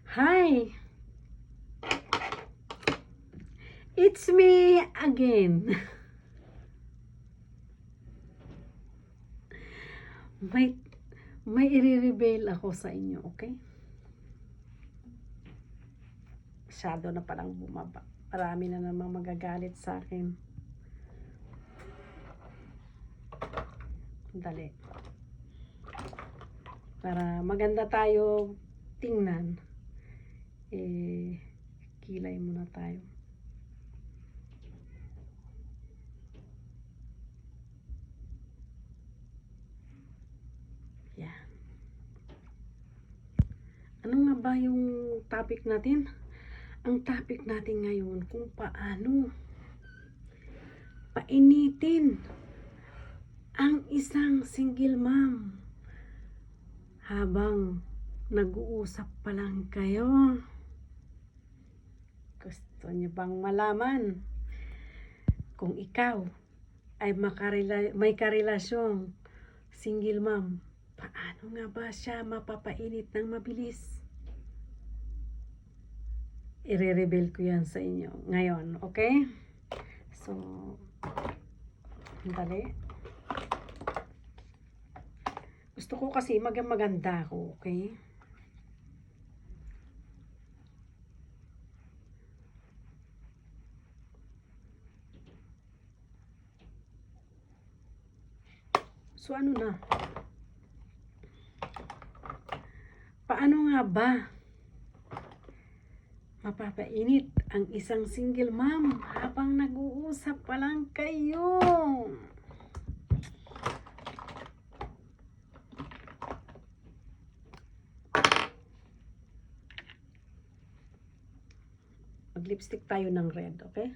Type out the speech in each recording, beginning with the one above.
Hi, it's me again. may may i-reveal ako sa inyo, okay? Masyado na palang bumaba. Marami na namang magagalit sa akin. Dali. Para maganda tayo tingnan. Kilay muna tayo. Yan. Ano nga ba yung topic natin? Ang topic natin ngayon kung paano painitin ang isang single mom habang nag-uusap pa lang kayo. Gusto niyo bang malaman kung ikaw ay may karelasyong single mom, paano nga ba siya mapapainit ng mabilis? I-reveal ko yan sa inyo ngayon, okay? So, dali. Gusto ko kasi maganda ako, okay? So, ano na? Paano nga ba mapapainit ang isang single mom habang nag-uusap pa lang kayo? Mag-lipstick tayo ng red, okay?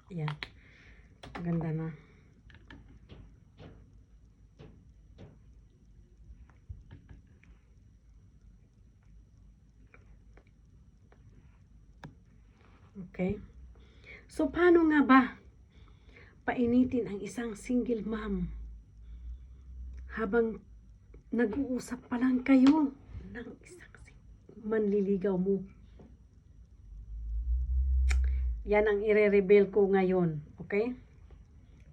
Ayan. Maganda na. Okay? So, paano nga ba painitin ang isang single mom habang nag-uusap pa lang kayo ng isang manliligaw mo? Yan ang i-reveal ko ngayon, okay?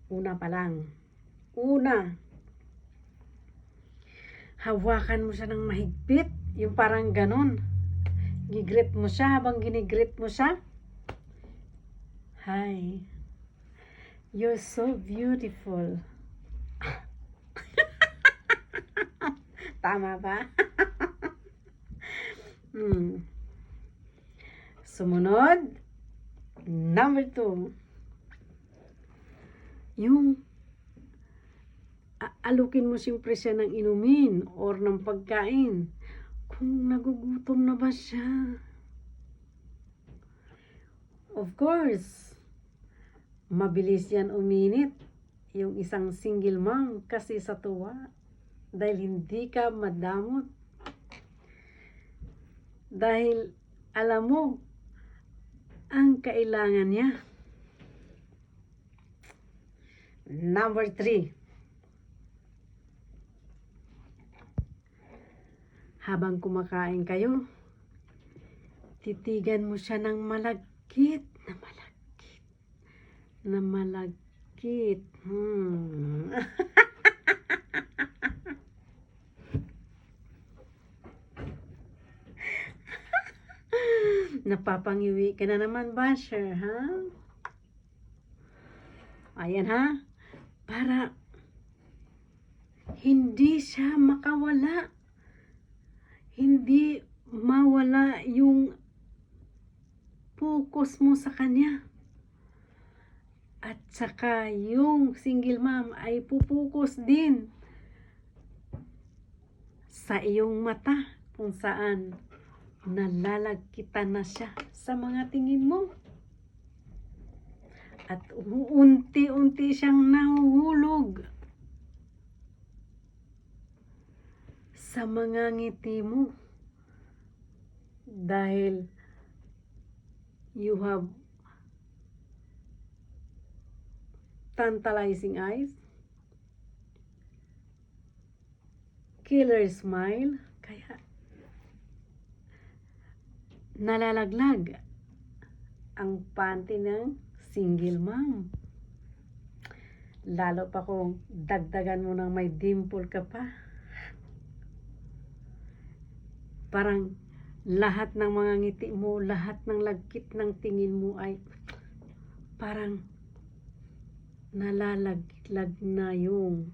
Una pa lang. Una, hawakan mo siya ng mahigpit, yung parang ganon. Gigrit mo siya habang ginigrit mo siya. Hi, you're so beautiful. Tama ba? Sumunod, number 2, yung alukin mo siyempre siya ng inumin or ng pagkain kung nagugutom na ba siya. Of course, mabilis yan uminit yung isang single mom kasi sa tuwa dahil hindi ka madamot. Dahil alam mo ang kailangan niya. Number 3, habang kumakain kayo, titigan mo siya ng malagkit na malagkit na malagkit. Napapangiwi ka na naman, basher, ha? Ayan, ha? Para hindi siya makawala. Hindi mawala yung focus mo sa kanya. At saka yung single mom ay pupukus din sa iyong mata kung saan nalalagkitan na siya sa mga tingin mo. At unti-unti siyang nahuhulog sa mga ngiti mo dahil you have tantalizing eyes, killer smile, kaya nalalaglag ang panty ng single mom. Lalo pa kung dagdagan mo ng may dimple ka pa. Parang lahat ng mga ngiti mo, lahat ng lagkit ng tingin mo ay parang nalalaglag na yung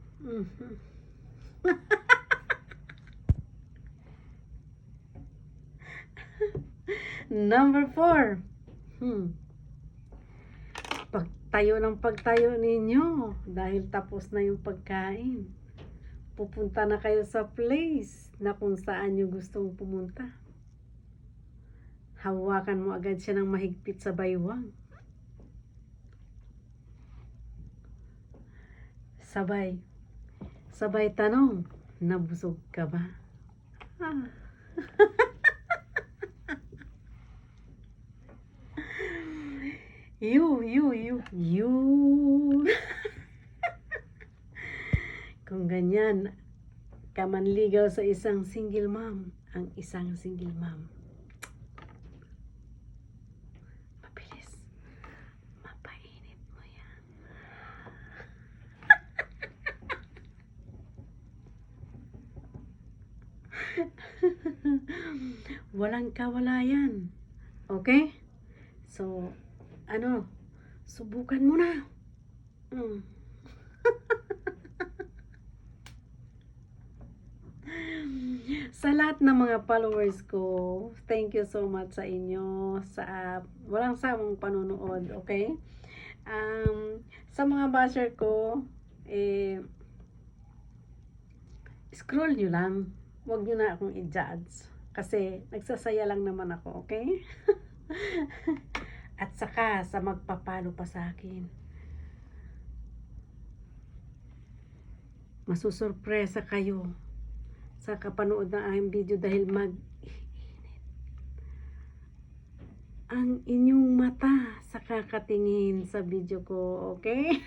Number 4. Pagtayo ninyo dahil tapos na yung pagkain. Pupunta na kayo sa place na kung saan nyo gustong pumunta. Hawakan mo agad siya ng mahigpit sa baywang. Sabay tanong, nabusog ka ba? You. Kung ganyan, ka manligaw sa isang single mom, ang isang single mom. Mabilis. Mapainit mo yan. Walang kawalayan. Okay? So, subukan mo na. Sa lahat ng mga followers ko, thank you so much sa inyo sa walang sawang panonood, okay? Sa mga basher ko, scroll nyo lang. Huwag nyo na akong i-judge. Kasi nagsasaya lang naman ako, okay? At saka sa magpapalo pa sa akin. Masusurpresa kayo sa kapanood ng aking video dahil ang inyong mata sa kakatingin sa video ko, okay?